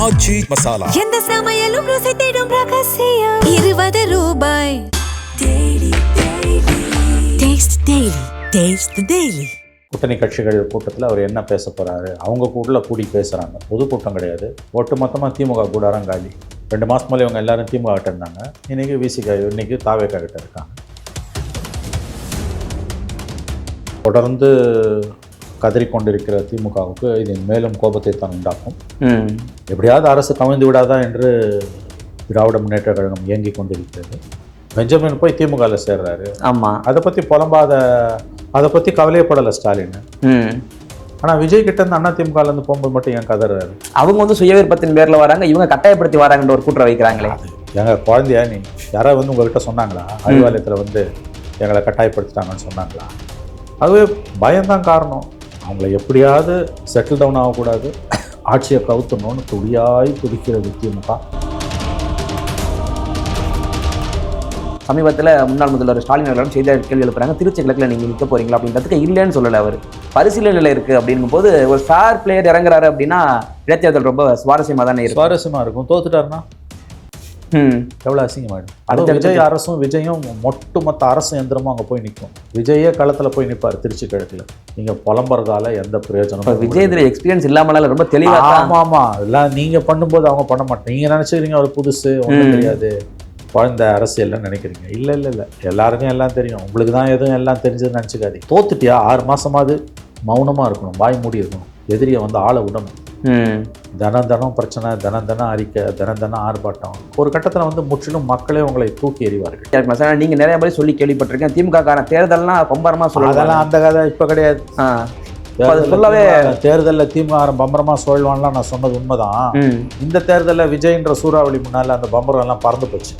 ஆச்சி மசாலா. எந்த சமையலும் ருசி தேடும் ரகசியம். 20 ரூபாய். கூட்டணி கட்சிகள் கூட்டத்தில் அவர் என்ன பேச போகிறாரு, அவங்க கூடி பேசுகிறாங்க. பொது கூட்டம் கிடையாது, ஒட்டு மொத்தமாக திமுக கூடாரம் காலி. 2 மாதம் மேலே இவங்க எல்லாரும் திமுக கிட்ட இருந்தாங்க, இன்றைக்கி விசிக, இன்றைக்கி தாவேக்கா கிட்ட இருக்காங்க. தொடர்ந்து கதறிக்கொண்டிருக்கிற திமுகவுக்கு இது மேலும் கோபத்தை தான் உண்டாக்கும். எப்படியாவது அரசு கவிழ்ந்து விடாதா என்று திராவிட முன்னேற்ற கழகம் இயங்கி கொண்டிருக்கிறது. பெஞ்சமின் போய் திமுகவில் சேர்றாரு. ஆமாம், அதை பற்றி கவலையப்படலை ஸ்டாலின். ஆனால் விஜய் கிட்ட இருந்து அதிமுகலேருந்து போகும்போது மட்டும் ஏன் கதறாரு? அவங்க வந்து சுயவிருப்பத்தின் பேரில் வராங்க, இவங்க கட்டாயப்படுத்தி வராங்கன்ற ஒரு கூற்றை வைக்கிறாங்களே. எங்க குழந்தையா நீ யாராவது வந்து உங்ககிட்ட சொன்னாங்களா அறிவாலயத்தில் வந்து எங்களை கட்டாயப்படுத்திட்டாங்கன்னு சொன்னாங்களா? அதுவே பயம்தான் காரணம். அவங்கள எப்படியாவது செட்டில் டவுன் ஆகக்கூடாது, ஆட்சியை கவுத்தணும்னு துடியாய் துடிக்கிறது திமுக. சமீபத்தில் முன்னாள் முதல்வர் ஸ்டாலின் அவர்களும் செய்தியாளர் கேள்வி எழுப்புறாங்க, திருச்சி கிழக்கில் நீங்கள் நிற்க போறீங்களா அப்படின்றதுக்கு இல்லைன்னு சொல்லலை. அவர் பரிசீலனையில் இருக்குது அப்படிங்கும் போது ஒரு ஃபேர் பிளேயர் இறங்குறாரு அப்படின்னா இடைத்தேர்தல் ரொம்ப சுவாரஸ்யமாக தானே இருக்கும். சுவாரஸ்யமாக இருக்கும். தோத்துட்டாருன்னா எவ்வளோ அசிங்கமாயிடும். அடுத்த விஜய் அரசும் விஜயும் ஒட்டுமொத்த அரசு எந்திரமும் அங்கே போய் நிற்கும். விஜயே களத்தில் போய் நிற்பார் திருச்சி கிழக்கில். நீங்கள் புலம்புறதால எந்த பிரயோஜனம்? விஜய் இதில் எக்ஸ்பீரியன்ஸ் இல்லாமல ரொம்ப தெளிவாக. ஆமாம், எல்லாம் நீங்கள் பண்ணும்போது அவங்க பண்ண மாட்டேன். நீங்கள் நினச்சிக்கிறீங்க அவர் புதுசு, ஒன்றும் தெரியாது, குழந்த அரசியல்னு நினைக்கிறீங்க. இல்லை இல்லை இல்லை, எல்லாருக்கும் எல்லாம் தெரியும். உங்களுக்கு தான் எதுவும் எல்லாம் தெரிஞ்சதுன்னு நினச்சிக்காதீங்க. தோத்துட்டியா 6 மாதமாவது மௌனமாக இருக்கணும், வாய் மூடி இருக்கணும், எதிரியை வந்து ஆளை விடணும். தினம் பிரச்சனை, தினம் அறிக்கை, தினம் ஆர்ப்பாட்டம். ஒரு கட்டத்தில் வந்து முற்றிலும் மக்களே உங்களை தூக்கி எறிவார்கள். நீங்கள் நிறைய பேர் சொல்லி கேள்விப்பட்டிருக்கேன், திமுக காரன் தேர்தல்லாம் பம்பரமாக சொல்லுவாங்க. அதெல்லாம் அந்த கதை இப்போ கிடையாது. சொல்லவே தேர்தலில் திமுக பம்பரமாக சொல்வான்லாம் நான் சொன்னது உண்மைதான். இந்த தேர்தலில் விஜய்ன்ற சூறாவளி முன்னால் அந்த பம்பரம் எல்லாம் பறந்து போச்சு.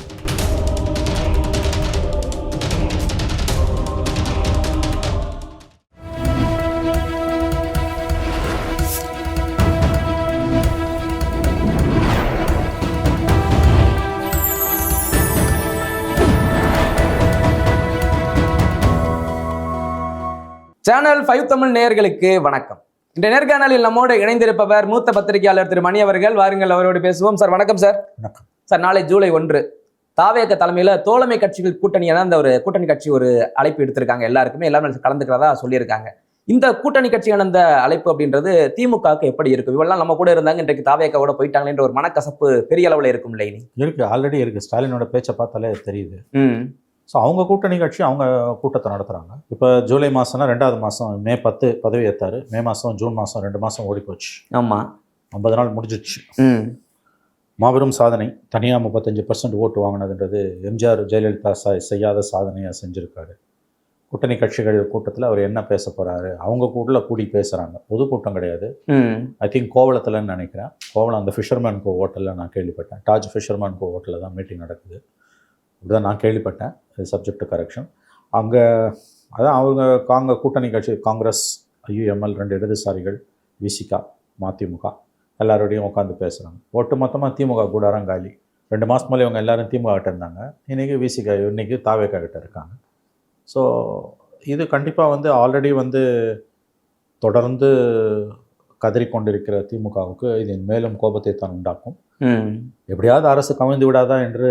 சேனல் 5 தமிழ் நேயர்களுக்கு வணக்கம். இந்த நேர்காணலில் நம்மோடு இணைந்திருப்பவர் மூத்த பத்திரிகையாளர் திரு மணி அவர்கள். வாருங்கள், அவரோடு பேசுவோம். சார் வணக்கம். சார் வணக்கம் சார். நாளை ஜூலை 1 தாவேக தலைமையில் தோழமை கட்சிகள் கூட்டணியான அந்த ஒரு கூட்டணி கட்சி ஒரு அழைப்பு எடுத்திருக்காங்க. எல்லாருமே கலந்துக்கிறதா சொல்லியிருக்காங்க. இந்த கூட்டணி கட்சியான அந்த அழைப்பு அப்படின்றது திமுகவுக்கு எப்படி இருக்கும்? இவெல்லாம் நம்ம கூட இருந்தாங்க, இன்றைக்கு தாவேக்காவோட போயிட்டாங்களேன்ற ஒரு மனக்கசப்பு பெரிய அளவில் இருக்கும் இல்லை? இருக்கு, ஆல்ரெடி இருக்கு. ஸ்டாலினோட பேச்சை பார்த்தாலே தெரியுது. ஸோ அவங்க கூட்டணி கட்சி அவங்க கூட்டத்தை நடத்துகிறாங்க. இப்போ ஜூலை மாதம்னா 2வது மாதம் மே 10 பதவி ஏற்றாரு. மே மாதம் ஜூன் மாதம் 2 மாதம் ஓடி போச்சு. ஆமாம், 50 நாள் முடிஞ்சிடுச்சு. மாபெரும் சாதனை. தனியாக 35% ஓட்டு வாங்கினதுன்றது எம்ஜிஆர் ஜெயலலிதா செய்யாத சாதனையாக செஞ்சுருக்காரு. கூட்டணி கட்சிகள் கூட்டத்தில் அவர் என்ன பேச போகிறாரு, அவங்க கூடி பேசுகிறாங்க. பொது கூட்டம் கிடையாது. ஐ திங்க் கோவளத்தில்னு நினைக்கிறேன். கோவளம் அந்த ஃபிஷர்மேன் கோ ஹோட்டலில் நான் கேள்விப்பட்டேன். டாஜ் ஃபிஷர்மேன் கோ ஹோட்டலில் தான் மீட்டிங் நடக்குது. இப்படிதான் நான் கேள்விப்பட்டேன். Subject to correction. அங்கே அதான் அவங்க கூட்டணி கட்சி காங்கிரஸ், ஐயுஎம்எல், 2 இடதுசாரிகள், விசிகா, மதிமுக எல்லாரோடையும் உட்காந்து பேசுகிறாங்க. ஒட்டு மொத்தமாக திமுக கூடாரம் காலி. 2 மாதம் மேலே இவங்க எல்லாரும் திமுக கிட்ட இருந்தாங்க, இன்றைக்கி விசிகா, இன்றைக்கி தாவேக்கா கிட்ட இருக்காங்க. ஸோ இது கண்டிப்பாக வந்து ஆல்ரெடி வந்து தொடர்ந்து கதறிக்கொண்டிருக்கிற திமுகவுக்கு இது மேலும் கோபத்தை தான் உண்டாக்கும். எப்படியாவது அரசு கவிழ்ந்து விடாதா என்று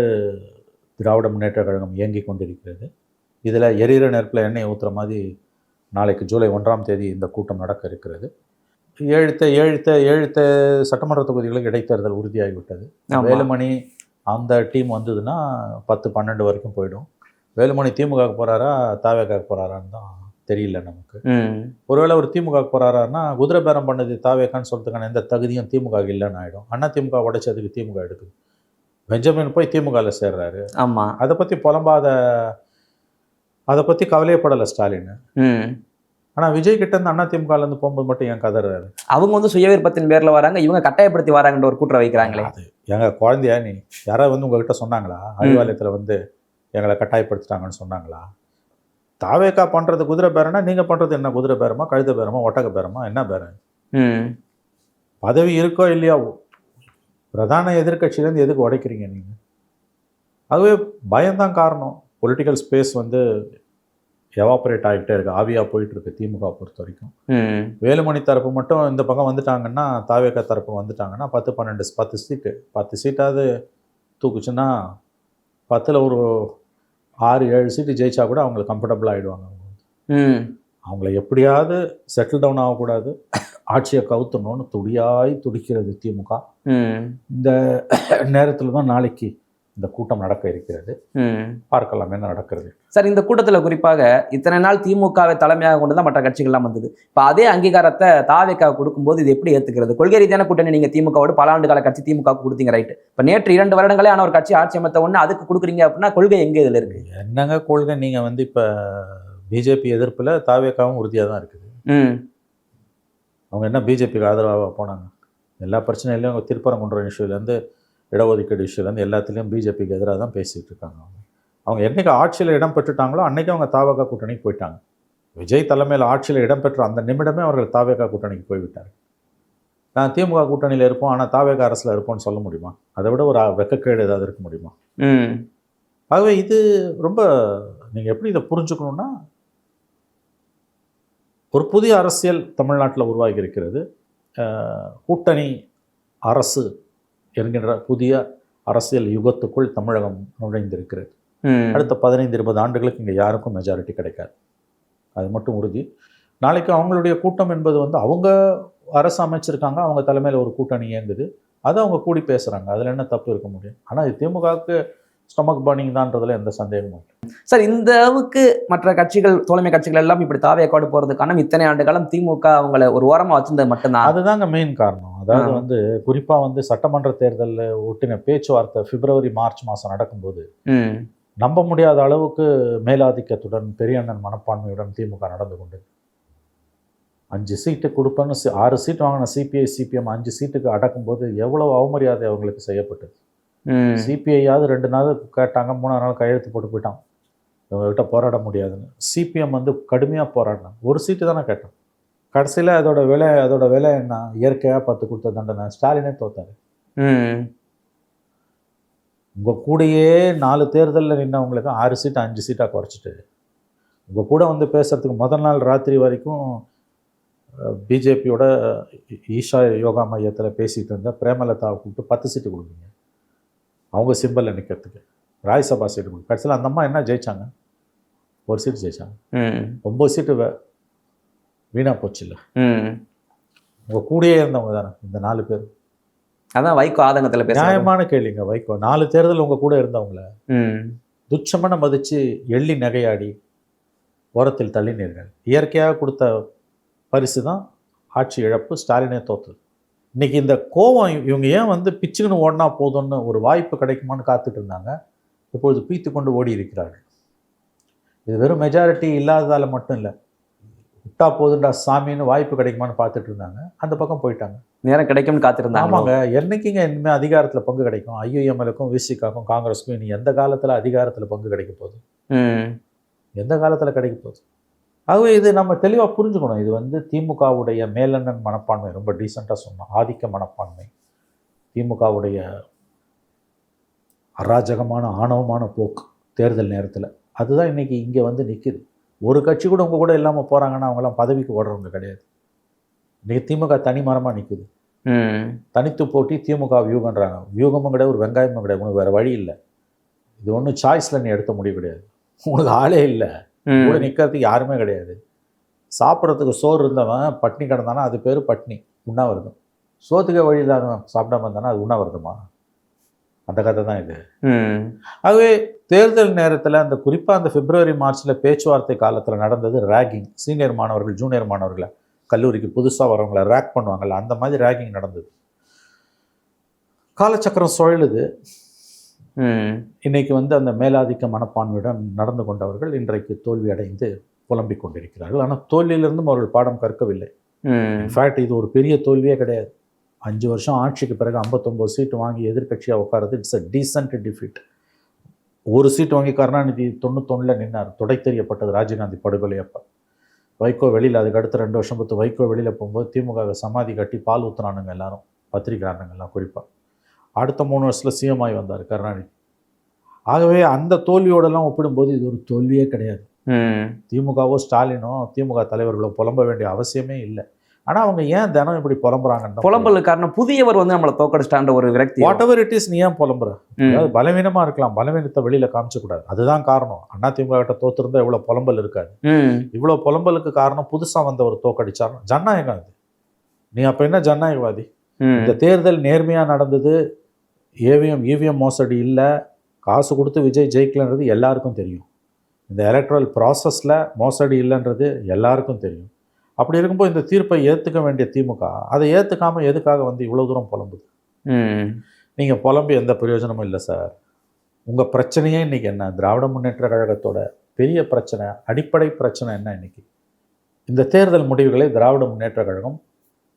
திராவிட முன்னேற்ற கழகம் இயங்கி கொண்டிருக்கிறது. இதில் எரிகிற நெருப்பில் எண்ணெய் ஊற்றுற மாதிரி நாளைக்கு ஜூலை 1ஆம் தேதி இந்த கூட்டம் நடக்க இருக்கிறது. 7 சட்டமன்ற தொகுதிகளுக்கு இடைத்தேர்தல் உறுதியாகிவிட்டது. வேலுமணி அந்த டீம் வந்ததுன்னா 10-12 வரைக்கும் போயிடும். வேலுமணி திமுகவுக்கு போகிறாரா தாவேக்காவுக்கு போகிறாரான்னு தான் தெரியல நமக்கு. ஒருவேளை ஒரு திமுகவுக்கு போகிறாரான்னா குதிரை பேரம் பண்ணது தாவேக்கான்னு சொல்கிறதுக்கான எந்த தகுதியும் திமுக இல்லைன்னு ஆகிடும். அண்ணா திமுக உடைச்சதுக்கு திமுக எடுக்குது. பெஞ்சமின் போய் திமுகவில் சேர்றாரு. ஆமாம், அதை பற்றி கவலையப்படலை ஸ்டாலின். ஆனால் விஜய் கிட்ட இருந்து அதிமுகலேருந்து போகும்போது மட்டும் ஏன் கதறாரு? அவங்க வந்து சுயவிருப்பத்தின் பேரில் வராங்க, இவங்க கட்டாயப்படுத்தி வராங்கன்ற ஒரு கூற்றை வைக்கிறாங்களே. அது எங்க குழந்தையா நீ யாராவது வந்து உங்ககிட்ட சொன்னாங்களா அறிவாலயத்தில் வந்து எங்களை கட்டாயப்படுத்திட்டாங்கன்னு சொன்னாங்களா? தாவேக்கா பண்ணுறது குதிரை பேரனா, நீங்கள் பண்ணுறது என்ன குதிரை பேரமா, கழுத பேரமா, ஒட்டக பேரமா, என்ன பேரன்? பதவி இருக்கோ இல்லையா, பிரதான எதிர்கட்சியிலேருந்து எதுக்கு உடைக்கிறீங்க நீங்கள்? அதுவே பயம்தான் காரணம். பொலிட்டிக்கல் ஸ்பேஸ் வந்து எவாபரேட் ஆகிட்டே இருக்கு, ஆவியாக போயிட்டு இருக்கு திமுக பொறுத்த வரைக்கும். வேலுமணி தரப்பு மட்டும் இந்த பக்கம் வந்துட்டாங்கன்னா, தாவேக தரப்பு வந்துட்டாங்கன்னா 10 சீட்டாவது தூக்குச்சுன்னா 10ல் ஒரு 6-7 சீட்டு ஜெயிச்சா கூட அவங்களுக்கு கம்ஃபர்டபுளாக ஆகிடுவாங்க. அவங்கள எப்படியாவது செட்டில் டவுன் ஆகக்கூடாது, ஆட்சியை கவுத்தணும்னு துடிக்கிறது திமுக. இந்த நேரத்தில் தான் நாளைக்கு இந்த கூட்டம் நடக்க இருக்கிறது. பார்க்கலாம் என்ன நடக்கிறது. சார், இந்த கூட்டத்தில் குறிப்பாக இத்தனை நாள் திமுகவை தலைமையாக கொண்டு தான் மற்ற கட்சிகள்லாம் வந்தது. இப்போ அதே அங்கீகாரத்தை தாவேக்கா கொடுக்கும்போது இது எப்படி ஏற்றுக்கிறது? கொள்கை ரீதியான கூட்டணி நீங்கள் திமுகவோடு பல ஆண்டு கால கட்சி திமுக கொடுத்தீங்க, ரைட்டு. இப்போ நேற்று 2 வருடங்களே ஆன ஒரு கட்சி ஆட்சி அமைத்த ஒன்று அதுக்கு கொடுக்குறீங்க அப்படின்னா கொள்கை எங்கே இதில் இருக்குது? என்னங்க கொள்கை? நீங்கள் வந்து இப்போ பிஜேபி எதிர்ப்பில் தாவேக்காவும் உறுதியாக தான் இருக்குது. அவங்க என்ன பிஜேபிக்கு ஆதரவாக போனாங்க? எல்லா பிரச்சனையிலையும் அவங்க திருப்பரங்குன்ற இஷ்யூலேருந்து இடஒதுக்கீடு இஷ்யூலேருந்து எல்லாத்துலேயும் பிஜேபிக்கு எதிராக தான் பேசிகிட்டு இருக்காங்க. அவங்க என்றைக்கு ஆட்சியில் இடம் பெற்றுட்டாங்களோ அன்றைக்கி அவங்க தாவேகா கூட்டணிக்கு போயிட்டாங்க. விஜய் தலைமையில் ஆட்சியில் இடம்பெற்ற அந்த நிமிடமே அவர்கள் தாவேகா கூட்டணிக்கு போய்விட்டார். நான் திமுக கூட்டணியில் இருப்போம் ஆனால் தாவேகா அரசில் இருப்போம்னு சொல்ல முடியுமா? அதை விட ஒரு வெக்கக்கேடு ஏதாவது இருக்க முடியுமா? ஆகவே இது ரொம்ப நீங்கள் எப்படி இதை புரிஞ்சுக்கணுன்னா, ஒரு புதிய அரசியல் தமிழ்நாட்டில் உருவாகி இருக்கிறது. கூட்டணி அரசு என்கின்ற புதிய அரசியல் யுகத்துக்குள் தமிழகம் நுழைந்திருக்கிறது. அடுத்த 15-20 ஆண்டுகளுக்கு இங்கே யாருக்கும் மெஜாரிட்டி கிடைக்காது, அது மட்டும் உறுதி. நாளைக்கு அவங்களுடைய கூட்டம் என்பது வந்து அவங்க அரசு அமைச்சிருக்காங்க, அவங்க தலைமையில் ஒரு கூட்டணி இயங்குது, அதை அவங்க கூடி பேசுகிறாங்க, அதில் என்ன தப்பு இருக்க முடியும்? ஆனால் இது திமுகவுக்கு ஸ்டொமக் பர்னிங் தான்றதுல எந்த சந்தேகமும் இல்லை. சார், இந்த அளவுக்கு மற்ற கட்சிகள், தோழமை கட்சிகள் எல்லாம் இப்படி தாவேக்காடு போகிறதுக்கான இத்தனை ஆண்டு காலம் திமுக அவங்கள ஒரு ஓரமாக வச்சிருந்தது மட்டும்தான். அதுதாங்க மெயின் காரணம். அதாவது வந்து குறிப்பாக வந்து சட்டமன்ற தேர்தலில் ஒட்டின பேச்சுவார்த்தை பிப்ரவரி-மார்ச் மாதம் நடக்கும்போது நம்ப முடியாத அளவுக்கு மேலாதிக்கத்துடன் பெரியண்ணன் மனப்பான்மையுடன் திமுக நடந்து கொண்டது. 5 சீட்டு கொடுப்பேன்னு 6 சீட்டு வாங்கின சிபிஐ சிபிஎம் 5 சீட்டுக்கு அடக்கும்போது எவ்வளவு அவமரியாதை அவங்களுக்கு செய்யப்பட்டது. சிபிஐயாவது 2 நாள் கேட்டாங்க, 3ஆவது நாள் கையெழுத்து போட்டு போயிட்டான், இவங்ககிட்ட போராட முடியாதுன்னு. சிபிஎம் வந்து கடுமையாக போராடினாங்க, 1 சீட்டு தானே கேட்டோம். கடைசியில் அதோட விலை என்ன? இயற்கையாக 10 கொடுத்த தண்டனை. ஸ்டாலினே தோத்தாரு. உங்கள் கூடயே 4 தேர்தலில் நின்றவங்களுக்கு 6 சீட்டு 5 சீட்டாக குறைச்சிட்டு உங்கள் கூட வந்து பேசுகிறதுக்கு முதல் நாள் ராத்திரி வரைக்கும் பிஜேபியோட ஈஷா யோகா மையத்தில் பேசிகிட்டு இருந்த பிரேமலதாவை கூப்பிட்டு 10 சீட்டு கொடுக்குறீங்க அவங்க சிம்பிளில் நிற்கிறதுக்கு. ராஜ்யசபா சீட்டு கொடுக்கு. கடைசியில் அந்த அம்மா என்ன ஜெயிச்சாங்க? 1 சீட்டு ஜெயிச்சாங்க. 9 சீட்டு வீணாக போச்சு. இல்லை, உங்கள் கூடயே இருந்தவங்க தானே இந்த 4 பேர். அதான் வைகோ ஆதங்கத்தில் பேச நியாயமான கேள்விங்க. வைகோ 4 தேர்தல் உங்கள் கூட இருந்தவங்கள துச்சமான மதித்து எள்ளி நகையாடி ஓரத்தில் தள்ளினீர்கள். இயற்கையாக கொடுத்த பரிசு தான் ஆட்சி இழப்பு, ஸ்டாலினே தோற்றது. இன்றைக்கி இந்த கோவம் இவங்க ஏன் வந்து பிச்சுக்குன்னு ஓடினா போதும்னு ஒரு வாய்ப்பு கிடைக்குமான்னு காத்துட்டு இருந்தாங்க, இப்பொழுது பீத்து கொண்டு ஓடி இருக்கிறார்கள். இது வெறும் மெஜாரிட்டி இல்லாததால் மட்டும் இல்லை, விட்டா போதுண்டா சாமின்னு வாய்ப்பு கிடைக்குமான்னு பார்த்துட்டு இருந்தாங்க, அந்த பக்கம் போயிட்டாங்க. நேரம் கிடைக்கும்னு காத்திருந்தாங்க. ஆமாங்க, என்னைக்குங்க இனிமேல் அதிகாரத்தில் பங்கு கிடைக்கும்? ஐயுஎம்எலுக்கும் விசிகாக்கும் காங்கிரஸுக்கும் இனி எந்த காலத்தில் அதிகாரத்தில் பங்கு கிடைக்க போகுது? எந்த காலத்தில் கிடைக்க போகுது? ஆகவே இது நம்ம தெளிவாக புரிஞ்சுக்கணும். இது வந்து திமுகவுடைய மேலண்ணன் மனப்பான்மை, ரொம்ப டீசெண்டாக சொன்னோம், ஆதிக்க மனப்பான்மை, திமுகவுடைய அராஜகமான ஆணவமான போக்கு தேர்தல் நேரத்தில், அதுதான் இன்றைக்கி இங்கே வந்து நிற்கிது. ஒரு கட்சி கூட உங்கள் கூட இல்லாமல் போகிறாங்கன்னா அவங்களாம் பதவிக்கு ஓடுறவங்க கிடையாது. இன்றைக்கி திமுக தனி மரமாக நிற்குது. தனித்து போட்டி திமுக வியூகன்றாங்க. வியூகமும் கிடையாது, ஒரு வெங்காயமும் கிடையாது. உனக்கு வேறு வழி இல்லை. இது ஒன்றும் சாய்ஸில் நீ எடுத்த முடிவு கிடையாது. உனக்கு ஆளே இல்லை, கூட நிற்கிறதுக்கு யாருமே கிடையாது. சாப்பிட்றதுக்கு சோறு இருந்தவன் பட்னி கிடந்தானா அது பேர் பட்னி, உண்ணாவிரதம். சோத்துக்க வழி இல்லாதவன் சாப்பிடாம இருந்தானா அது உண்ணாவிரதமா? அந்த கதை தான் இது. ஆகவே தேர்தல் நேரத்தில் அந்த குறிப்பாக அந்த பிப்ரவரி-மார்ச்சில் பேச்சுவார்த்தை காலத்தில் நடந்தது ரேகிங். சீனியர் மாணவர்கள் ஜூனியர் மாணவர்களை, கல்லூரிக்கு புதுசாக வரவங்களை ரேக் பண்ணுவாங்கள்ல, அந்த மாதிரி ரேகிங் நடந்தது. காலச்சக்கரம் சுழலுது. இன்னைக்கு வந்து அந்த மேலாதிக்க மனப்பான்மையுடன் நடந்து கொண்டவர்கள் இன்றைக்கு தோல்வி அடைந்து புலம்பிக் கொண்டிருக்கிறார்கள். ஆனால் தோல்வியிலிருந்தும் அவர்கள் பாடம் கற்கவில்லை. இன்ஃபேக்ட் இது ஒரு பெரிய தோல்வியே கிடையாது. 5 வருஷம் ஆட்சிக்கு பிறகு 59 சீட்டு வாங்கி எதிர்கட்சியாக உட்காரது இட்ஸ் அ டீசன்ட் டிஃபீட். 1 சீட்டு வாங்கி கருணாநிதி 91 நின்னார். தொடை தெரியப்பட்டது ராஜீவ்காந்தி படுகொலை அப்போ. வைகோ வெளியில், அதுக்கு அடுத்து 2 வருஷம் பார்த்து வைகோ வெளியில் போகும்போது திமுக சமாதி கட்டி பால் ஊற்றுனானுங்க எல்லாரும், பத்திரிகையாளர்கள்லாம் குறிப்பாக. அடுத்த 3 வருஷத்தில் சிஎம் ஆகி வந்தார் கருணாநிதி. ஆகவே அந்த தோல்வியோடெல்லாம் ஒப்பிடும்போது இது ஒரு தோல்வியே கிடையாது. திமுகவோ ஸ்டாலினோ திமுக தலைவர்களோ புலம்ப வேண்டிய அவசியமே இல்லை. ஆனால் அவங்க ஏன் தினம் இப்படி புலம்புறாங்கன்னு புலம்பல் காரணம் புதியவர் வந்து நம்மளை தோக்கடிச்சிட்டான்ற ஒரு விரக்தி. வாட் எவர் இட் இஸ், நீ ஏன் புலம்புற? அதாவது பலவீனமாக இருக்கலாம், பலவீனத்தை வெளியில காமிச்சக்கூடாது, அதுதான் காரணம். அண்ணா திமுக கிட்ட தோத்துருந்தா இவ்வளோ புலம்பல் இருக்காது. இவ்வளோ புலம்பலுக்கு காரணம் புதுசாக வந்தவர் தோக்கடிச்சார். ஜனநாயகம் அது. நீ அப்போ என்ன ஜனநாயகவாதி? இந்த தேர்தல் நேர்மையாக நடந்தது, இவிஎம் மோசடி இல்லை, காசு கொடுத்து விஜய் ஜெயிக்கலன்றது எல்லாருக்கும் தெரியும். இந்த எலக்ட்ரல் ப்ராசஸில் மோசடி இல்லைன்றது எல்லாருக்கும் தெரியும். அப்படி இருக்கும்போது இந்த தீர்ப்பை ஏற்றுக்க வேண்டிய திமுக அதை ஏற்றுக்காமல் எதுக்காக வந்து இவ்வளோ தூரம் புலம்புது? நீங்கள் புலம்பி எந்த பிரயோஜனமும் இல்லை சார். உங்கள் பிரச்சனையே இன்றைக்கி என்ன? திராவிட முன்னேற்ற கழகத்தோட பெரிய பிரச்சனை, அடிப்படை பிரச்சனை என்ன இன்னைக்கு? இந்த தேர்தல் முடிவுகளை திராவிட முன்னேற்ற கழகம்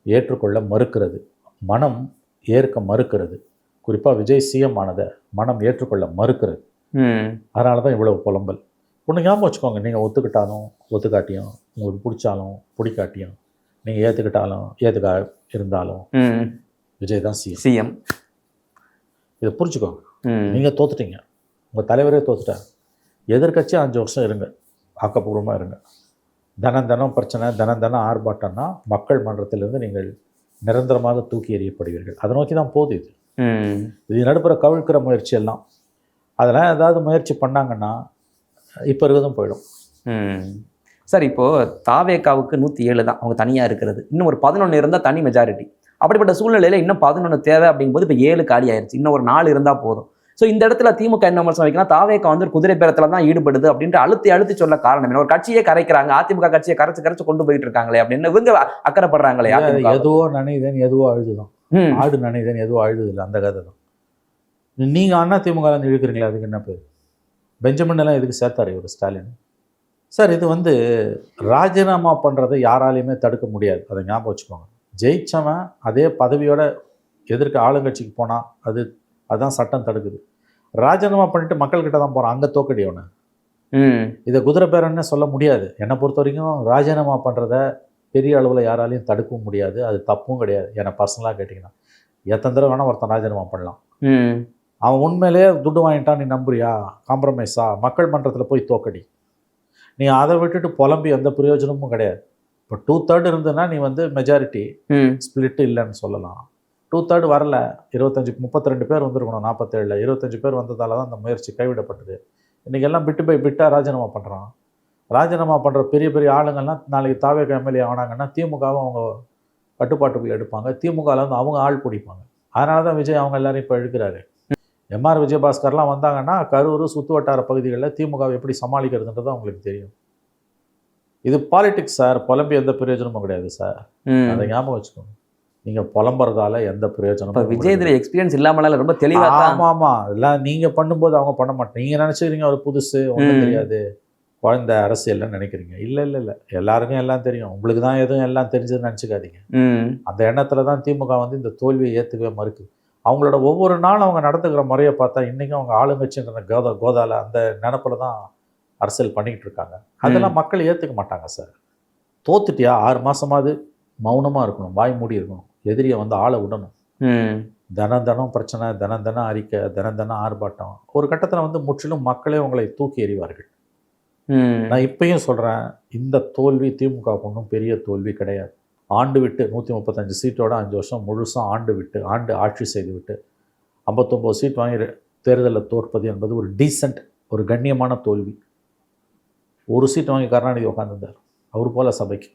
ஏற்றுக்கொள்ள மறுக்கிறது, மனம் ஏற்க மறுக்கிறது. குறிப்பாக விஜய் சிஎம் ஆனதை மனம் ஏற்றுக்கொள்ள மறுக்கிறது. அதனால தான் இவ்வளவு புலம்பல். ஒன்று ஞாபகம் வச்சுக்கோங்க, நீங்கள் ஒத்துக்கிட்டாலும் ஒத்துக்காட்டியும், உங்களுக்கு பிடிச்சாலும் பிடிக்காட்டியும், நீங்கள் ஏற்றுக்கிட்டாலும் ஏற்றுக்கா இருந்தாலும் விஜய் தான் சிஎம். இதை புரிச்சுக்கோங்க. நீங்கள் தோத்துட்டீங்க, உங்கள் தலைவரே தோத்துட்டார். எதிர்கட்சி 5 வருஷம் இருங்க, ஆக்கப்பூர்வமாக இருங்க. தினம் பிரச்சனை, தினம் ஆர்ப்பாட்டம்னா மக்கள் மன்றத்திலிருந்து நீங்கள் நிரந்தரமாக தூக்கி எறியப்படுவீர்கள். அதை நோக்கி தான் போகுது இது. இது நடுப்புற கவிழ்க்கிற முயற்சி எல்லாம். அதெல்லாம் ஏதாவது முயற்சி பண்ணாங்கன்னா இப்போ இருக்கிறதும் போயிடும். சார், இப்போது தாவேகாவுக்கு 107 தான், அவங்க தனியாக இருக்கிறது. இன்னும் ஒரு 11 இருந்தால் தனி மெஜாரிட்டி. அப்படிப்பட்ட சூழ்நிலையில் இன்னும் 11 தேவை அப்படிங்கும்போது இப்போ 7 காலி ஆயிடுச்சு. இன்னும் ஒரு 4 இருந்தால் போதும். ஸோ இந்த இடத்துல திமுக என்ன விமர்சனம் வைக்கலாம்? தாவேகா வந்து குதிரை பேரத்தில் தான் ஈடுபடுது அப்படின்ட்டு அழுத்தி சொல்ல காரணம் என்ன? ஒரு கட்சியே கரைக்கிறாங்க, அதிமுக கட்சியை கரைச்சு கொண்டு போயிட்டு இருக்காங்களே அப்படின்னு இவங்க அக்கறைப்படுறாங்களே. எதுவோ நனைதேன் எதுவோ அழுதுதான், ஆடு நனைதேன் எதுவோ அழுது இல்லை, அந்த கதை தான். நீங்கள் அண்ணா திமுக இழுக்கிறீங்களா? அதுக்கு என்ன பேர்? பெஞ்சமின் எல்லாம் எதுக்கு சேர்த்தாரு இவர் ஸ்டாலின்? சார், இது வந்து ராஜினாமா பண்ணுறதை யாராலையுமே தடுக்க முடியாது, அதை ஞாபகம் வச்சுக்கோங்க. ஜெயிச்சவன் அதே பதவியோட எதிர்க்க ஆளுங்கட்சிக்கு போனால் அதுதான் சட்டம் தடுக்குது. ராஜினாமா பண்ணிட்டு மக்கள்கிட்ட தான் போகிறான், அங்கே தோக்கடியவனை. இதை குதிரை பேரன்னு சொல்ல முடியாது. என்னை பொறுத்த வரைக்கும் ராஜினாமா பண்ணுறத பெரிய அளவில் யாராலையும் தடுக்கவும் முடியாது, அது தப்பும் கிடையாது. என்னை பர்சனலாக கேட்டிங்கன்னா எத்தனை தடவை வேணால் ஒருத்தன் ராஜினாமா பண்ணலாம். அவன் உண்மையிலேயே துட்டு வாங்கிட்டான், நீ நம்புறியா? காம்ப்ரமைஸா? மக்கள் மன்றத்தில் போய் தோக்கடி. நீ அதை விட்டுட்டு புலம்பி எந்த பிரயோஜனமும் கிடையாது. இப்போ 2/3 இருந்ததுன்னா நீ வந்து மெஜாரிட்டி ஸ்பிளிட் இல்லைன்னு சொல்லலாம். 2/3 வரல, 32 பேர் வந்திருக்கணும் 47, 25 பேர் வந்ததால தான் அந்த முயற்சி கைவிடப்பட்டது. இன்றைக்கி எல்லாம் பிட்டாக ராஜினாமா பண்ணுறான். ராஜினாமா பண்ணுற பெரிய ஆளுங்கள்லாம் நாளைக்கு தாவேகா எம்எல்ஏ ஆனாங்கன்னா திமுகவும் அவங்க கட்டுப்பாட்டுக்குள்ளே எடுப்பாங்க, திமுகவில் வந்து அவங்க ஆள் பிடிப்பாங்க. அதனால தான் விஜய் அவங்க எல்லாரையும் இப்போ இழுக்கிறாரு. எம்ஆர் விஜயபாஸ்கர்லாம் வந்தாங்கன்னா கரூர் சுற்று வட்டார பகுதிகளில் திமுகவை எப்படி சமாளிக்கிறதுன்றது அவங்களுக்கு தெரியும். இது பாலிடிக்ஸ் சார், புலம்பி எந்த பிரயோஜனமும் கிடையாது சார், அதை ஞாபகம் வச்சுக்கோங்க. நீங்கள் புலம்புறதால எந்த பிரயோஜனமும். விஜய் இதில் எக்ஸ்பீரியன்ஸ் இல்லாமல் ரொம்ப தெளிவாக. ஆமாம், எல்லாம் நீங்கள் பண்ணும்போது அவங்க பண்ண மாட்டேன். நீங்கள் நினச்சிக்கிறீங்க ஒரு புதுசு ஒன்றும் தெரியாது குழந்த அரசியல்னு நினைக்கிறீங்க. இல்லை, எல்லாருக்கும் எல்லாம் தெரியும். உங்களுக்கு தான் எதுவும் எல்லாம் தெரிஞ்சதுன்னு நினச்சிக்காதீங்க. அந்த எண்ணத்தில் தான் திமுக வந்து இந்த தோல்வியை ஏற்றுக்கவே மறுக்குது. அவங்களோட ஒவ்வொரு நாளும் அவங்க நடத்துக்கிற முறையை பார்த்தா இன்றைக்கும் அவங்க ஆளுங்கட்சின்ற கோதால அந்த நினப்பில் தான் அரசியல் பண்ணிக்கிட்டு இருக்காங்க. அதெல்லாம் மக்கள் ஏற்றுக்க மாட்டாங்க சார். தோத்துட்டியா 6 மாதமாவது மௌனமாக இருக்கணும், வாய் மூடி இருக்கணும், எதிரியை வந்து ஆளை விடணும். தினம் பிரச்சனை, தினம் அறிக்கை, தினம் ஆர்ப்பாட்டம். ஒரு கட்டத்தில் வந்து முற்றிலும் மக்களே உங்களை தூக்கி எறிவார்கள். நான் இப்பயும் சொல்கிறேன், இந்த தோல்வி திமுக ஒன்றும் பெரிய தோல்வி கிடையாது. ஆண்டு விட்டு 135 சீட்டோட 5 வருஷம் முழுசாக ஆண்டு ஆட்சி செய்து விட்டு 59 சீட் வாங்கி தேர்தலில் தோற்பது என்பது ஒரு டீசென்ட், ஒரு கண்ணியமான தோல்வி. ஒரு சீட் வாங்கி கருணாநிதி உட்காந்துருந்தார் அவர் போல சபைக்கு.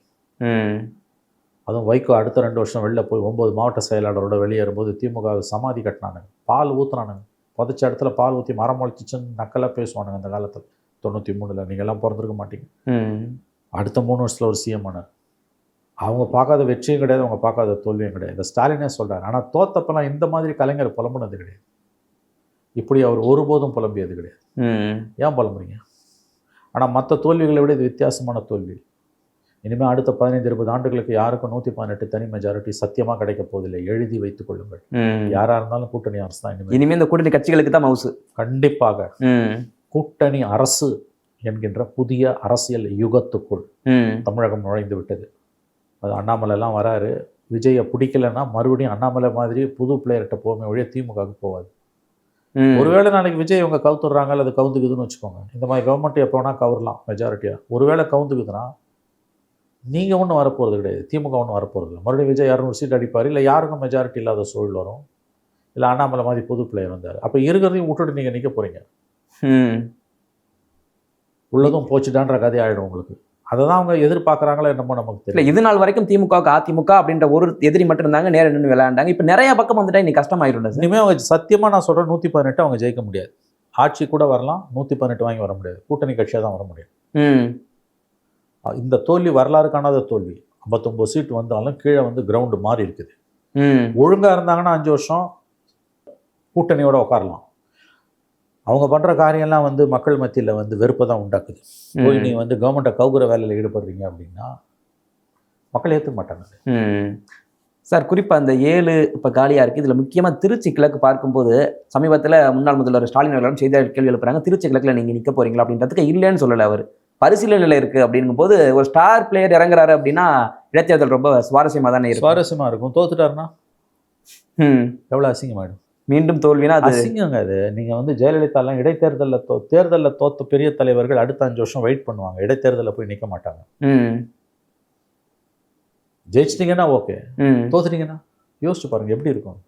அதுவும் வைகோ அடுத்த 2 வருஷம் வெளில போய் 9 மாவட்ட செயலாளரோட வெளியேறும்போது திமுக சமாதி கட்டினானுங்க, பால் ஊற்றுனானுங்க. புதைச்ச இடத்துல பால் ஊற்றி மரம் முளைச்சிச்சுன்னு நக்கலாக பேசுவானுங்க அந்த காலத்தில். 93 நீங்கள்லாம் பிறந்திருக்க மாட்டீங்க. அடுத்த 3 வருஷத்தில் ஒரு சிஎம் ஆனார். அவங்க பார்க்காத வெற்றியும் கிடையாது, அவங்க பார்க்காத தோல்வியும் கிடையாது. இந்த ஸ்டாலினே சொல்கிறார். ஆனால் தோத்தப்பெல்லாம் இந்த மாதிரி கலைஞர் புலம்புனது கிடையாது, இப்படி அவர் ஒருபோதும் புலம்பியது கிடையாது. ஏன் புலம்புறீங்க? ஆனால் மற்ற தோல்விகளை விட இது வித்தியாசமான தோல்வி. இனிமேல் அடுத்த 15-20 ஆண்டுகளுக்கு யாருக்கும் 118 தனி மெஜாரிட்டி சத்தியமாக கிடைக்க போவதில்லை, எழுதி வைத்துக் கொள்ளுங்கள். யாராக இருந்தாலும் கூட்டணி அரசு தான் இனிமேல் இந்த கூட்டணி கட்சிகளுக்கு தான் மவுசு. கண்டிப்பாக கூட்டணி அரசு என்கின்ற புதிய அரசியல் யுகத்துக்குள் தமிழகம் நுழைந்து விட்டது. அது அண்ணாமலைலாம் வராரு, விஜயை பிடிக்கலைன்னா மறுபடியும் அண்ணாமலை மாதிரி புது பிளேயர்கிட்ட போமே ஒழிய திமுகவுக்கு போகாது. ஒருவேளை நாளைக்கு விஜய் இவங்க கவுத்துடுறாங்க அல்லது கவுந்துக்குதுன்னு வச்சுக்கோங்க. இந்த மாதிரி கவர்மெண்ட் எப்போ வேணால் கவரலாம் மெஜாரிட்டியாக. ஒருவேளை கவுந்துக்குதுன்னா நீங்கள் ஒன்றும் வரப்போகிறது கிடையாது, திமுக ஒன்றும் வரப்போகிறது இல்லை. மறுபடியும் விஜய் 200 சீட் அடிப்பார், இல்லை யாருக்கும் மெஜாரிட்டி இல்லாத சூழல் வரும், இல்லை அண்ணாமலை மாதிரி புது பிளேயர் வந்தார். அப்போ இருக்கிறதையும் விட்டுட்டு நீங்கள் நிற்க போகிறீங்க, உள்ளதும் போச்சுடான்ற கதை ஆகிடும் உங்களுக்கு. அதை தான் அவங்க எதிர்பார்க்குறாங்களோ என்னமோ நமக்கு தெரியல. இது நாள் வரைக்கும் திமுகவுக்கு அதிமுக அப்படின்ற ஒரு எதிரி மட்டும் இருந்தாங்க, நேரம் நின்று விளையாண்டாங்க. இப்போ நிறைய பக்கம் வந்துட்டா இன்னைக்கு கஷ்டமாயிடும். இனிமேல் அவங்க சத்தியமாக நான் சொல்கிறேன் 118 அவங்க ஜெயிக்க முடியாது. ஆட்சி கூட வரலாம், 118 வாங்கி வர முடியாது. கூட்டணி கட்சியாக தான் வர முடியும். இந்த தோல்வி வரலாறு காணாத தோல்வி. 59 சீட் வந்தாலும் கீழே வந்து கிரவுண்டு மாறி இருக்குது. ஒழுங்காக இருந்தாங்கன்னா 5 வருஷம் கூட்டணியோட உட்காரலாம். அவங்க பண்ணுற காரியம்லாம் வந்து மக்கள் மத்தியில் வந்து வெறுப்பை தான் உண்டாக்குது. போய் நீங்கள் வந்து கவர்மெண்ட்டை கவுக்குற வேலையில் ஈடுபடுறீங்க அப்படின்னா மக்கள் ஏற்றுக்க மாட்டாங்க. சார், குறிப்பாக அந்த 7 இப்போ காலியாக இருக்குது. இதில் முக்கியமாக திருச்சி கிழக்கு பார்க்கும்போது சமீபத்தில் முன்னாள் முதல்வர் ஸ்டாலின் அவர்களும் செய்தியாளர் கேள்வி எழுப்புறாங்க, திருச்சி கிழக்கில் நீங்கள் நிற்க போகிறீங்களா அப்படின்றதுக்கு இல்லைன்னு சொல்லலை, அவர் பரிசீலனையில் இருக்குது அப்படிங்கும்போது ஒரு ஸ்டார் பிளேயர் இறங்குறாரு அப்படின்னா இடைத்தேர்தல் ரொம்ப சுவாரஸ்யமாக தானே இருக்கும். சுவாரஸ்யமாக இருக்கும். தோத்துட்டாருன்னா எவ்வளோ அசிங்கமாயிடும். மீண்டும் தோல்வினா அது அசிங்கங்க. அது நீங்கள் வந்து ஜெயலலிதாலாம் இடைத்தேர்தலில் தேர்தலில் தோத்த பெரிய தலைவர்கள் அடுத்த 5 வருஷம் வெயிட் பண்ணுவாங்க, இடைத்தேர்தலில் போய் நிற்க மாட்டாங்க. ஜெயிச்சிட்டிங்கன்னா ஓகே, தோத்துட்டீங்கன்னா யோசிச்சு பாருங்க எப்படி இருக்கும்.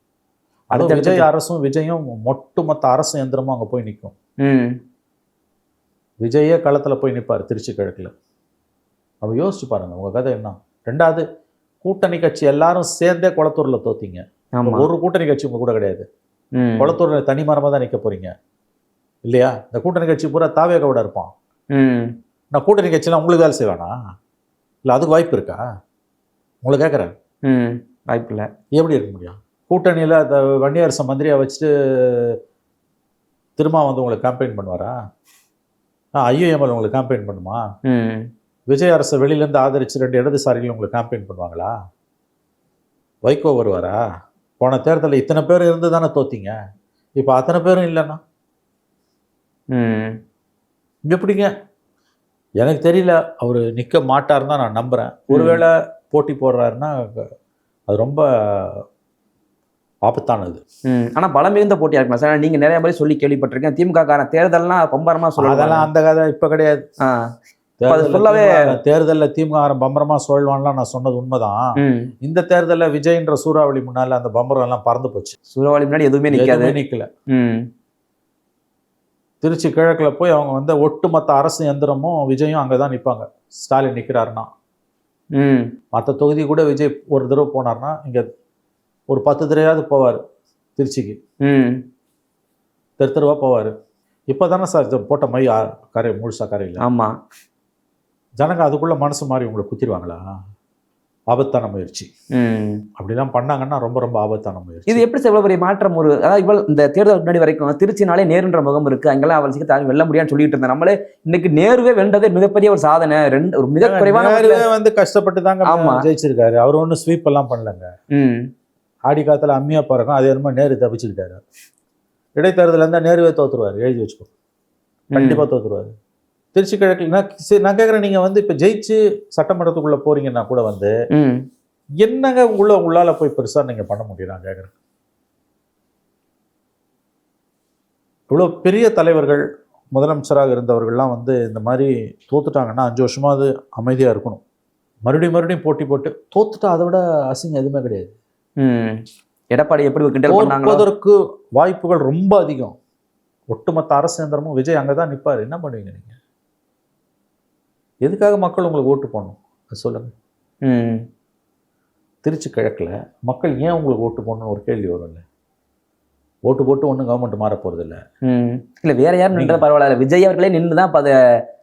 அது விஜய் அரசும் விஜயும் ஒட்டுமொத்த அரசு எந்திரமும் அங்கே போய் நிற்கும். விஜயே களத்தில் போய் நிற்பார் திருச்சி கிழக்கில். அப்போ யோசிச்சு பாருங்க உங்கள் கதை என்ன. ரெண்டாவது, கூட்டணி கட்சி எல்லாரும் சேர்ந்தே குளத்தூரில் தோத்தீங்க. ஒரு கூட்டணி கட்சி உங்க கூட கிடையாது. குளத்தூரில் தனி மரமாக தான் நிற்க போறீங்க இல்லையா? இந்த கூட்டணி கட்சி பூரா தாவேக விட இருப்பான். நான் கூட்டணி கட்சியெலாம் உங்களுக்கு வேலை செய்வானா? இல்லை அதுக்கு வாய்ப்பு இருக்கா? உங்களை கேட்குறேன். வாய்ப்பு இல்லை. எப்படி இருக்க முடியும்? கூட்டணியில் அந்த வன்னியரசு மந்திரியை வச்சுட்டு திரும்ப வந்து உங்களுக்கு கேம்பெயின் பண்ணுவாரா? ஐயுஎம்எல் உங்களுக்கு கேம்பெயின் பண்ணுமா? விஜய் அரசை வெளியிலேருந்து ஆதரித்து 2 இடதுசாரிகள் உங்களுக்கு கேம்பெயின் பண்ணுவாங்களா? வைகோ வருவாரா? போன தேர்தலில் இத்தனை பேர் இருந்து தானே தோத்தீங்க, இப்போ அத்தனை பேரும் இல்லைன்னா எப்படிங்க? எனக்கு தெரியல, அவர் நிற்க மாட்டாருன்னு தான் நான் நம்புகிறேன். ஒருவேளை போட்டி போடுறாருன்னா அது ரொம்ப ஆபத்தானது. ஆனால் பலம் மிகுந்த போட்டியாக இருக்குமா சார்? நீங்கள் நிறைய பேர் சொல்லி கேள்விப்பட்டிருக்கேன், திமுக காரன் தேர்தல்லாம் பம்பரமாக சொல்லுவாங்க. அதெல்லாம் அந்த கதை இப்போ கிடையாது. தேர்தலில் திமுக பம்பரமா சொல்வான்லாம் நான் சொன்னது உண்மைதான். இந்த தேர்தலில் விஜய்ன்ற சூறாவளி முன்னால அந்த பம்பரம் எல்லாம் பறந்து போச்சு. சூறாவளி முன்னாடி எதுவுமே நிக்கல. திருச்சி கிழக்கில் போய் அவங்க வந்து ஒட்டுமொத்த அரசு எந்திரமும் விஜயும் அங்கதான் நிற்பாங்க. ஸ்டாலின் நிற்கிறாருன்னா மற்ற தொகுதி கூட விஜய் ஒரு தடவை போனார்னா இங்க ஒரு 10 தடவையாவது போவார் திருச்சிக்கு. தெருவா போவார். இப்போதானே சார் போட்ட மை கரை முழுசா கரையில். ஆமா, ஜனங்க அதுக்குள்ள மனசு மாதிரி உங்களை குத்திடுவாங்களா? ஆபத்தான முயற்சி. அப்படிலாம் பண்ணாங்கன்னா ரொம்ப ரொம்ப ஆபத்தான முயற்சி. இது எப்படி எவ்வளவு பெரிய மாற்றம்? ஒரு அதாவது இவ்வளவு இந்த தேர்தல் முன்னாடி வரைக்கும் திருச்சினாலே நேருன்ற முகம் இருக்கு, அங்கெல்லாம் அவள் சீக்கிரம் வெல்ல முடியான்னு சொல்லிட்டு இருந்தேன். நம்மளே இன்னைக்கு நேருவே வென்றதே மிகப்பெரிய ஒரு சாதனை. ஒரு மிக குறைவான வந்து கஷ்டப்பட்டு தாங்க ஜெயிச்சிருக்காரு. அவர் ஒன்றும் ஸ்வீப் எல்லாம் பண்ணலங்க. ஆடி காலத்துல அம்மியா பிறக்கும், அதே மாதிரி நேரு தப்பிச்சுக்கிட்டாரு. இடைத்தேர்தல் இருந்தால் நேருவே தோத்துருவார், எழுதி வச்சுக்கோ. கண்டிப்பா தோத்துருவாரு. திருச்சி கிழக்கு நான் கேட்குறேன், நீங்கள் வந்து இப்போ ஜெயிச்சு சட்டமன்றத்துக்குள்ளே போறீங்கன்னா கூட வந்து என்னங்க உள்ளால போய் பெருசாக நீங்கள் பண்ண முடியும்? நான் கேட்குறேன். இவ்வளோ பெரிய தலைவர்கள் முதலமைச்சராக இருந்தவர்கள்லாம் வந்து இந்த மாதிரி தோத்துட்டாங்கன்னா 5 வருஷமாவது அமைதியாக இருக்கணும். மறுபடியும் போட்டி போட்டு தோத்துட்டா அதை விட அசிங்கம் எதுவுமே கிடையாது. எடப்பாடி எப்படி தோற்பதற்கு வாய்ப்புகள் ரொம்ப அதிகம். ஒட்டுமொத்த அரசு இயந்திரமும் விஜய் அங்கே தான் நிற்பார். என்ன பண்ணுவீங்க நீங்கள்? எதுக்காக மக்கள் உங்களுக்கு ஓட்டு போடணும் அது சொல்லுங்க. திருச்சி கிழக்கில் மக்கள் ஏன் உங்களுக்கு ஓட்டு போடணும்னு ஒரு கேள்வி வரும்ல. ஓட்டு போட்டு ஒன்றும் கவர்மெண்ட் மாற போகிறது இல்லை வேற யாரும் நின்று பரவாயில்ல, விஜய் அவர்களே நின்று தான் இப்போ அதை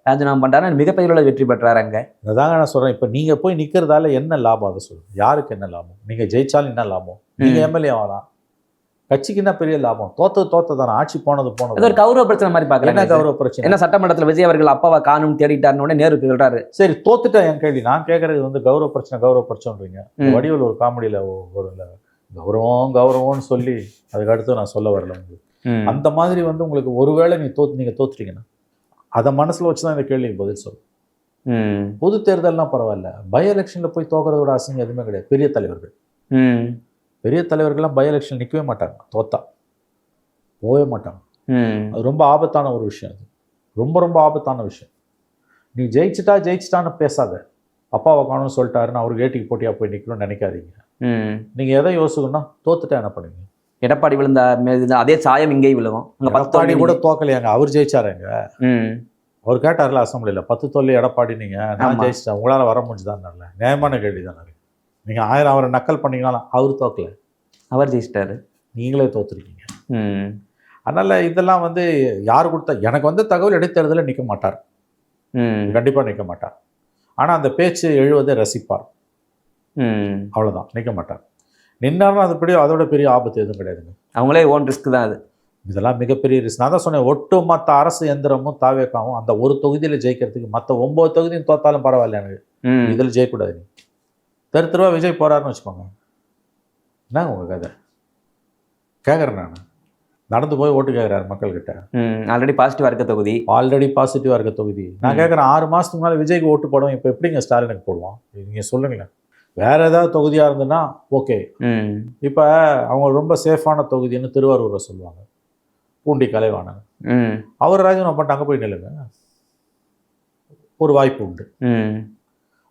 ராஜினாமா பண்ணுறாரு, மிகப்பெரிய வெற்றி பெற்றாரு அங்கே. அதாங்க நான் சொல்கிறேன். இப்போ நீங்கள் போய் நிற்கிறதால என்ன லாபம் அதை சொல்லுங்கள். யாருக்கு என்ன லாபம்? நீங்கள் ஜெயிச்சாலும் என்ன லாபம்? நீங்கள் எம்எல்ஏ ஆகலாம், கட்சிக்கு என்ன பெரிய லாபம்? தோத்ததான, ஆட்சி போனது. ஒரு கௌரவ பிரச்சனை மாதிரி பார்க்குறேன். என்ன கௌரவ பிரச்சனை? என்ன சட்டமன்றத்தில் விஜய் அவர்கள் அப்பாவை காணும் தேடிட்டாருன்னு நேருக்கு சொல்றாரு. சரி, தோத்துட்டா என் கேள்வி. நான் கேட்கறது வந்து கௌரவ பிரச்சனைன்றீங்க. வடிவில் ஒரு காமெடியில் ஒரு கௌரவம்னு சொல்லி அதுக்கு அடுத்து நான் சொல்ல வரல உங்களுக்கு. அந்த மாதிரி வந்து உங்களுக்கு ஒருவேளை நீங்கள் தோத்துட்டீங்கன்னா அதை மனசுல வச்சுதான் இந்த கேள்விக்கு பதில் சொல்லும். பொது தேர்தல்லாம் பரவாயில்ல, பை எலெக்ஷன்ல போய் தோக்கிறதோட அசிங்கம் எதுவுமே கிடையாது. பெரிய தலைவர்கள்லாம் பை எலெக்ஷன் நிற்கவே மாட்டாங்க தோத்தா. போகவே மாட்டாங்க. அது ரொம்ப ஆபத்தான ஒரு விஷயம். அது ரொம்ப ரொம்ப ஆபத்தான விஷயம். நீ ஜெயிச்சிட்டான்னு பேசாத. அப்பாவை காணும்னு சொல்லிட்டாருன்னு அவருக்கு ஏட்டிக்கு போட்டியாக போய் நிற்கணும்னு நினைக்காதீங்க. நீங்கள் எதை யோசிக்கணும்னா தோத்துட்டா என்ன பண்ணுவீங்க? எடப்பாடி விழுந்த அதே சாயம் இங்கே விழுவும். எடப்பாடி கூட தோக்கலையாங்க, அவர் ஜெயிச்சாருங்க. அவர் கேட்டார்ல அசம்பிளியில் 10 தொல்லை எடப்பாடி, நீங்கள் நான் ஜெயிச்சிட்டேன் உங்களால் வர முடிஞ்சுதான். நியாயமான கேள்வி தானே. நீங்கள் 1000 அவரை நக்கல் பண்ணிங்கனாலும் அவர் தோக்கலை, அவர் ஜெயிச்சிட்டாரு, நீங்களே தோத்துருக்கீங்க. அதனால் இதெல்லாம் வந்து யார் கொடுத்தா? எனக்கு வந்து தகவல் இடைத்தேர்தலில் நிற்க மாட்டார், கண்டிப்பாக நிற்க மாட்டார். ஆனால் அந்த பேச்சு எழுவதை ரசிப்பார், அவ்வளோதான், நிற்க மாட்டார். நின்னாலும் அது அதோட பெரிய ஆபத்து எதுவும் கிடையாதுங்க. அவங்களே ஓன் ரிஸ்க் தான் அது. இதெல்லாம் மிகப்பெரிய ரிஸ்க். நான் தான் சொன்னேன், ஒட்டுமொத்த அரசு எந்திரமும் தாவேக்காவும் அந்த ஒரு தொகுதியில் ஜெயிக்கிறதுக்கு மற்ற 9 தொகுதியும் தோத்தாலும் பரவாயில்ல, எனக்கு இதில் ஜெயிக்கக்கூடாது. நீ தெருவா விஜய் போறாருன்னு வச்சுக்கோங்க, என்னங்க உங்கள் கதை கேட்குறேன். நான் நடந்து போய் ஓட்டு கேட்குறாரு மக்கள்கிட்ட. ஆல்ரெடி பாசிட்டிவாக இருக்க தொகுதி. நான் கேட்குறேன், 6 மாதத்துக்கு மேலே விஜய்க்கு ஓட்டு போடுவோம், இப்போ எப்படிங்க ஸ்டாலினுக்கு போடுவோம்? நீங்கள் சொல்லுங்களேன். வேறு ஏதாவது தொகுதியாக இருந்ததுன்னா ஓகே. இப்போ அவங்க ரொம்ப சேஃபான தொகுதின்னு திருவாரூரை சொல்லுவாங்க, பூண்டி கலைவாணன். அவர் ராஜினாமா பண்ணிட்டு அங்கே போய் நில்லுங்க, ஒரு வாய்ப்பு உண்டு.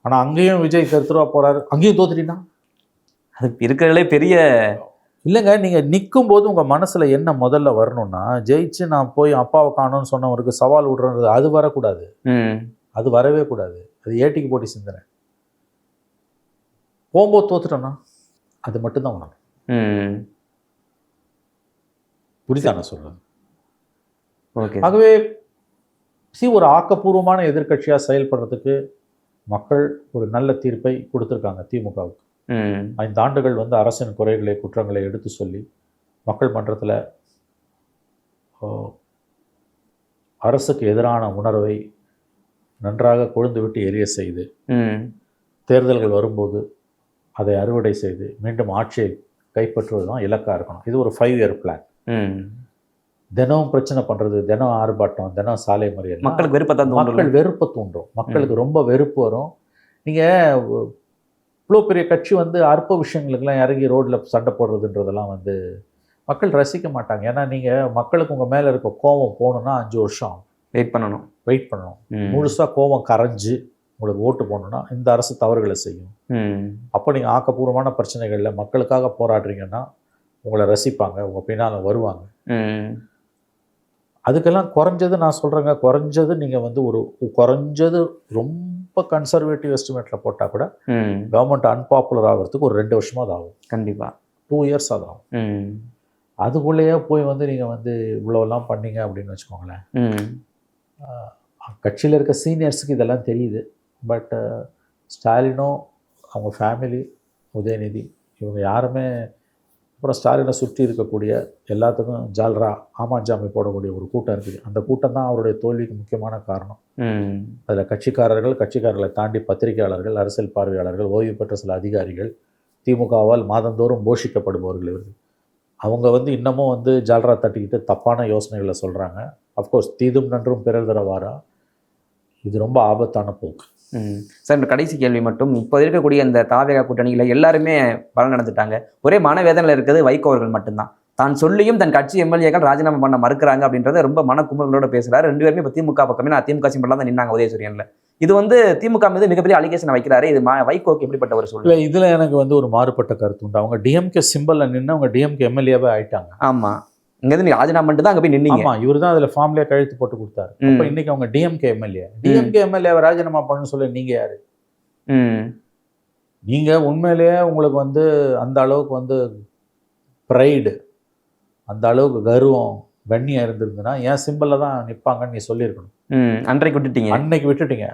ஆனால் அங்கேயும் விஜய் திருவா போகிறாரு, அங்கேயும் தோத்துட்டீங்கன்னா அது இருக்கிறதுலே பெரிய இல்லைங்க. நீங்கள் நிற்கும் போது உங்கள் மனசில் என்ன முதல்ல வரணும்னா, ஜெயிச்சு நான் போய் அப்பாவை காணும்னு சொன்னவருக்கு சவால் விடுறது, அது வரக்கூடாது. அது வரவே கூடாது. அது ஏட்டிக்கு போட்டி சிந்தனை. போகும்போது தோத்துட்டோன்னா அது மட்டும்தான் வரணும். புரியுதா நான் சொல்றது? ஆகவே ஒரு ஆக்கப்பூர்வமான எதிர்கட்சியாக செயல்படுறதுக்கு மக்கள் ஒரு நல்ல தீர்ப்பை கொடுத்துருக்காங்க திமுகவுக்கு. 5 ஆண்டுகள் வந்து அரசின் குறைகளை குற்றங்களை எடுத்து சொல்லி மக்கள் மன்றத்தில் அரசுக்கு எதிரான உணர்வை நன்றாக கொழுந்து விட்டு எரிய செய்து, தேர்தல்கள் வரும்போது அதை அறுவடை செய்து மீண்டும் ஆட்சியை கைப்பற்றுவது தான் இலக்காக இருக்கணும். இது ஒரு 5 இயர் பிளான். தினம் பிரச்சனை பண்ணுறது, தினம் ஆர்ப்பாட்டம், தினம் சாலை மறியல் மக்கள் வெறுப்பை தூண்டும். மக்களுக்கு ரொம்ப வெறுப்பு வரும். நீங்கள் இவ்வளோ பெரிய கட்சி வந்து அற்ப விஷயங்களுக்கெல்லாம் இறங்கி ரோட்டில் சண்டை போடுறதுன்றதெல்லாம் வந்து மக்கள் ரசிக்க மாட்டாங்க. ஏன்னா நீங்கள் மக்களுக்கு உங்கள் மேலே இருக்க கோபம் போகணுன்னா 5 வருஷம் வெயிட் பண்ணணும். முழுசாக கோபம் கரைஞ்சி உங்களுக்கு ஓட்டு போகணுன்னா இந்த அரசு தவறுகளை செய்யும். அப்போ நீங்கள் ஆக்கப்பூர்வமான பிரச்சனைகளில் மக்களுக்காக போராடுறீங்கன்னா உங்களை ரசிப்பாங்க, உங்கள் பின்னால் வருவாங்க. அதுக்கெல்லாம் குறைஞ்சது நான் சொல்கிறேங்க, குறைஞ்சது நீங்கள் வந்து குறைஞ்சது ரொம்ப கன்சர்வேட்டிவ் எஸ்டிமேட்டில் போட்டால் கூட கவர்மெண்ட் அன்பாப்புலர் ஆகிறதுக்கு ஒரு 2 வருஷமாக ஆகும். கண்டிப்பாக 2 இயர்ஸ் அது ஆகும். அதுக்குள்ளேயே போய் வந்து நீங்கள் வந்து இவ்வளோலாம் பண்ணீங்க அப்படின்னு வச்சுக்கோங்களேன். கட்சியில் இருக்க சீனியர்ஸுக்கு இதெல்லாம் தெரியுது. பட் ஸ்டாலினோ, அவங்க ஃபேமிலி, உதயநிதி, இவங்க யாருமே, அப்புறம் ஸ்டாலினை சுற்றி இருக்கக்கூடிய எல்லாத்துக்கும் ஜால்ரா ஆமாஞ்சாமி போடக்கூடிய ஒரு கூட்டம் இருக்குது. அந்த கூட்டம் தான் அவருடைய தோல்விக்கு முக்கியமான காரணம். அதில் கட்சிக்காரர்களை தாண்டி பத்திரிகையாளர்கள், அரசியல் பார்வையாளர்கள், ஓய்வு பெற்ற சில அதிகாரிகள், திமுகவால் மாதந்தோறும் போஷிக்கப்படுபவர்கள் இவர்கள். அவங்க வந்து இன்னமும் வந்து ஜால்ரா தட்டிக்கிட்டு தப்பான யோசனைகளை சொல்கிறாங்க. அஃப்கோர்ஸ் தீதும் நன்றும் பிறர் தரவாரா, இது ரொம்ப ஆபத்தான போக்கு. சார், இந்த கடைசி கேள்வி மட்டும், இப்போ இருக்கக்கூடிய இந்த தாவேகா கூட்டணியில் எல்லாருமே பலன் நடந்துட்டாங்க. ஒரே மனவேதனையில் இருக்கிறது வைகோ அவர்கள் மட்டும்தான். தான் சொல்லியும் தன் கட்சி எம்எல்ஏக்கள் ராஜினாமா பண்ண மறுக்கிறாங்க அப்படின்றத ரொம்ப மனக்குமுறலோட பேசுகிறாரு. 2 பேருமே இப்போ திமுக பக்கமே, நான் திமுக சிம்பிளாக தான் நின்னாங்க உதயசூரியனில். இது வந்து திமுக மீது மிகப்பெரிய அலிகேஷனை வைக்கிறாரு. இது வைகோக்கு எப்படிப்பட்ட ஒரு சூழ்நிலை? இதில் எனக்கு வந்து ஒரு மாறுபட்ட கருத்து உண்டு. அவங்க டிஎம்கே சிம்பிளில் நின்று அவங்க டிஎம்கே எம்எல்ஏவே ஆயிட்டாங்க. ஆமாம், இங்கேருந்து நீ ராஜினாமா பண்ணிட்டு தான் அங்கே போய் நின்னீங்க. ஆமாம், இவர் தான் அதில் ஃபார்ம்லேயே கழுத்து போட்டு கொடுத்தாரு. இப்போ இன்னைக்கு அவங்க டிஎம்கே எம்எல்ஏவை ராஜினாமா பண்ணணும்னு சொல்லி நீங்கள் யார்? நீங்கள் உண்மையிலேயே உங்களுக்கு வந்து அந்த அளவுக்கு வந்து ப்ரைடு, அந்த அளவுக்கு கர்வம், கண்ணியம் இருந்திருந்ததுன்னா என் சிம்பிளில் தான் நிற்பாங்கன்னு நீ சொல்லியிருக்கணும். அன்னைக்கு விட்டுட்டீங்க.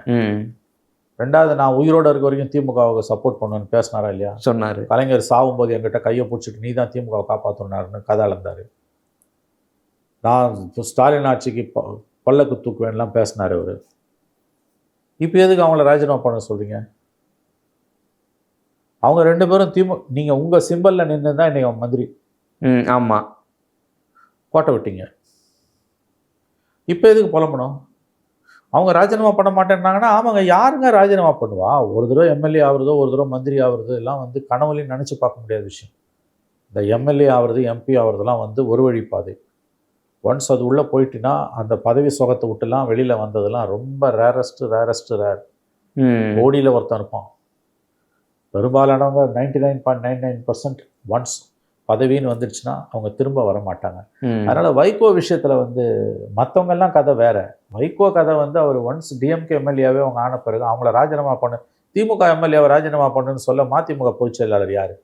2வது, நான் உயிரோடு இருக்க வரைக்கும் திமுகவுக்கு சப்போர்ட் பண்ணுவேன்னு பேசினாரா இல்லையா? சொன்னார். கலைஞர் சாகும்போது என்கிட்ட கையை பிடிச்சிட்டு நீ தான் திமுகவை காப்பாற்றினாருன்னு கதை அளந்தார். நான் ஸ்டாலின் ஆட்சிக்கு பல்லக்கு தூக்குவேன்லாம் பேசினார் அவர். இப்போ எதுக்கு அவங்கள ராஜினாமா பண்ண சொல்கிறீங்க? அவங்க 2 பேரும் நீங்கள் உங்கள் சிம்பிளில் நின்று தான் இன்றைக்கி அவன் மந்திரி. ஆமாம், கோட்டை விட்டீங்க. இப்போ எதுக்கு புலம்பணும்? அவங்க ராஜினாமா பண்ண மாட்டேன்னாங்கன்னா, ஆமாங்க, யாருங்க ராஜினாமா பண்ணுவா? ஒரு தடவை எம்எல்ஏ ஆகுறதோ, ஒரு தடவை மந்திரி ஆகுறதோ எல்லாம் வந்து கனவுலையும் நினச்சி பார்க்க முடியாத விஷயம். இந்த எம்எல்ஏ ஆகிறது, எம்பி ஆகுறதெல்லாம் வந்து ஒரு வழி பாதை. ஒன்ஸ் அது உள்ளே போயிட்டுனா அந்த பதவி சுகத்தை விட்டுலாம் வெளியில் வந்ததெல்லாம் ரொம்ப ரேர். கோடியில் ஒருத்தன் இருப்பான். பெரும்பாலானவங்க 99.99% ஒன்ஸ் பதவின்னு வந்துடுச்சுன்னா அவங்க திரும்ப வர மாட்டாங்க. அதனால் வைகோ விஷயத்தில் வந்து மற்றவங்க எல்லாம் கதை வேற. வைகோ கதை வந்து அவர் ஒன்ஸ் டிஎம்கே எம்எல்ஏவே அவங்க ஆன பிறகு அவங்கள ராஜினாமா பண்ணு, திமுக எம்எல்ஏவை ராஜினாமா பண்ணுன்னு சொல்ல மதிமுக பொதுச் செயலாளர் யார்?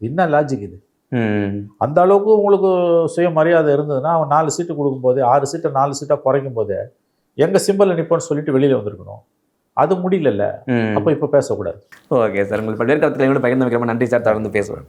என்ன லாஜிக் இது? அந்த அளவுக்கு உங்களுக்கு சுயமரியாதை இருந்ததுன்னா அவன் 4 சீட்டு கொடுக்கும்போது 6 சீட்டை 4 சீட்டாக குறைக்கும் போது எங்கள் சிம்பிளில் நிற்போன்னு சொல்லிட்டு வெளியில் வந்திருக்கணும். அது முடியல. அப்போ இப்போ பேசக்கூடாது. ஓகே சார், உங்களுக்கு பல்வேறு கருத்துக்களை பகிர்ந்து வைக்கிறோம். நன்றி சார், தொடர்ந்து பேசுவேன்.